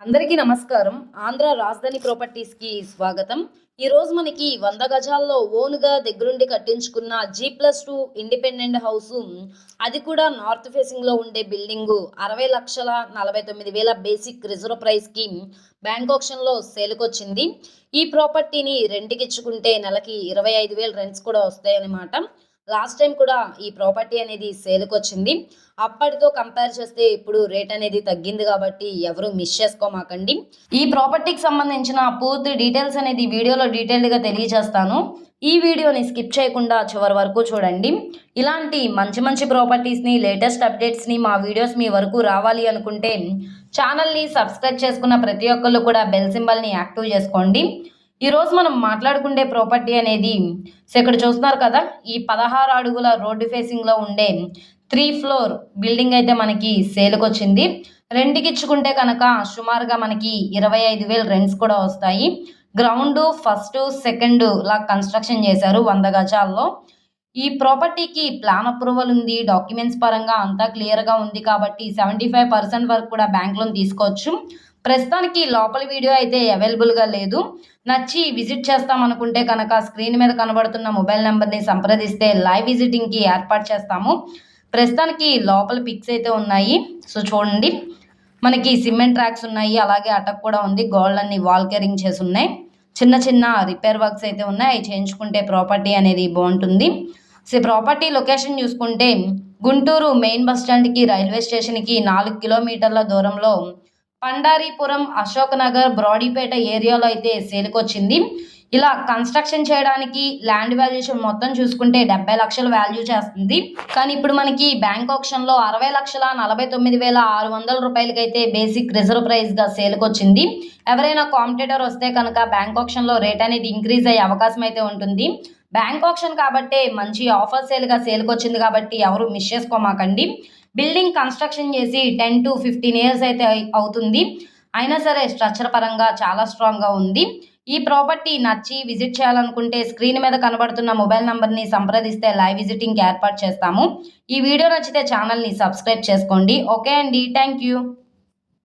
అందరికీ నమస్కారం. ఆంధ్ర రాజధాని ప్రాపర్టీస్‌కి స్వాగతం. ఈరోజు మనకి 100 గజాల్లో ఓన్‌గా దగ్గరుండి కట్టించుకున్న G+2 ఇండిపెండెంట్ హౌసు, అది కూడా నార్త్ ఫేసింగ్‌లో ఉండే బిల్డింగు 60,49,000 బేసిక్ రిజర్వ్ ప్రైస్‌కి బ్యాంక్ ఆక్షన్‌లో సేల్‌కొచ్చింది. ఈ ప్రాపర్టీని రెంట్‌కిచ్చుకుంటే నెలకి 25,000 రెంట్స్ కూడా వస్తాయన్నమాట. లాస్ట్ టైం కూడా ఈ ప్రాపర్టీ అనేది సేల్‌కొచ్చింది. అప్పటితో కంపేర్ చేస్తే ఇప్పుడు రేట్ అనేది తగ్గింది కాబట్టి ఎవరు మిస్ చేసుకోమాకండి. ఈ ప్రాపర్టీకి సంబంధించిన పూర్తి డీటెయిల్స్ అనేది వీడియోలో డీటెయిల్డ్‌గా తెలియజేస్తాను. ఈ వీడియోని స్కిప్ చేయకుండా చివరి వరకు చూడండి. ఇలాంటి మంచి మంచి ప్రాపర్టీస్‌ని, లేటెస్ట్ అప్డేట్స్‌ని మా వీడియోస్ మీ వరకు రావాలి అనుకుంటే ఛానల్‌ని సబ్స్క్రైబ్ చేసుకున్న ప్రతి ఒక్కళ్ళు కూడా బెల్ సింబల్‌ని యాక్టివ్ చేసుకోండి. ఈరోజు మనం మాట్లాడుకునే ప్రాపర్టీ అనేది ఇక్కడ చూస్తున్నారు కదా, ఈ 16 అడుగుల రోడ్డు ఫేసింగ్లో ఉండే 3 ఫ్లోర్ బిల్డింగ్ అయితే మనకి సేల్కొచ్చింది. రెంట్‌కిచ్చుకుంటే కనుక సుమారుగా మనకి 25,000 రెంట్స్ కూడా వస్తాయి. గ్రౌండు, ఫస్టు, సెకండు లా కన్స్ట్రక్షన్ చేశారు 100 గజాల్లో. ఈ ప్రాపర్టీకి ప్లాన్ అప్రూవల్ ఉంది. డాక్యుమెంట్స్ పరంగా అంతా క్లియర్‌గా ఉంది కాబట్టి 75% వరకు కూడా బ్యాంక్ లోన్ తీసుకోవచ్చు. ప్రస్తుతానికి లోపల వీడియో అయితే అవైలబుల్‌గా లేదు. నచ్చి విజిట్ చేస్తామనుకుంటే కనుక స్క్రీన్ మీద కనబడుతున్న మొబైల్ నెంబర్‌ని సంప్రదిస్తే లైవ్ విజిటింగ్‌కి ఏర్పాటు చేస్తాము. ప్రస్తుతానికి లోపల పిక్స్ అయితే ఉన్నాయి. సో చూడండి, మనకి సిమెంట్ ట్రాక్స్ ఉన్నాయి. అలాగే అటక్ కూడా ఉంది. గోడలన్నీ వాల్ కేరింగ్ చేసి ఉన్నాయి. చిన్న చిన్న రిపేర్ వర్క్స్ అయితే ఉన్నాయి. అవి చేయించుకుంటే ప్రాపర్టీ అనేది బాగుంటుంది. సో ప్రాపర్టీ లొకేషన్ చూసుకుంటే గుంటూరు మెయిన్ బస్ స్టాండ్‌కి, రైల్వే స్టేషన్‌కి 4 కిలోమీటర్ల దూరంలో పండారీపురం, అశోక్ నగర్, బ్రాడీపేట ఏరియాలో అయితే సేల్కొచ్చింది. ఇలా కన్స్ట్రక్షన్ చేయడానికి ల్యాండ్ వాల్యుయేషన్ మొత్తం చూసుకుంటే 70 లక్షలు వాల్యూ చేస్తుంది. కానీ ఇప్పుడు మనకి బ్యాంక్ ఆక్షన్‌లో 60,49,600 రూపాయలకైతే బేసిక్ రిజర్వ్ ప్రైస్‌గా సేల్కొచ్చింది. ఎవరైనా కాంపిటీటర్ వస్తే కనుక బ్యాంక్ ఆక్షన్‌లో రేట్ అనేది ఇంక్రీజ్ అయ్యే అవకాశం అయితే ఉంటుంది. బ్యాంక్ ఆక్షన్ కాబట్టే మంచి ఆఫర్ సేల్కొచ్చింది కాబట్టి ఎవరు మిస్ చేసుకోమాకండి. బిల్డింగ్ కన్స్ట్రక్షన్ చేసి 10-15 ఇయర్స్ అయితే అవుతుంది. అయినా సరే స్ట్రక్చర్ పరంగా చాలా స్ట్రాంగ్‌గా ఉంది. ఈ ప్రాపర్టీ నచ్చి విజిట్ చేయాలనుకుంటే స్క్రీన్ మీద కనబడుతున్న మొబైల్ నంబర్‌ని సంప్రదిస్తే లైవ్ విజిటింగ్‌కి ఏర్పాటు చేస్తాము. ఈ వీడియో నచ్చితే ఛానల్‌ని సబ్స్క్రైబ్ చేసుకోండి. ఓకే అండి. Thank you.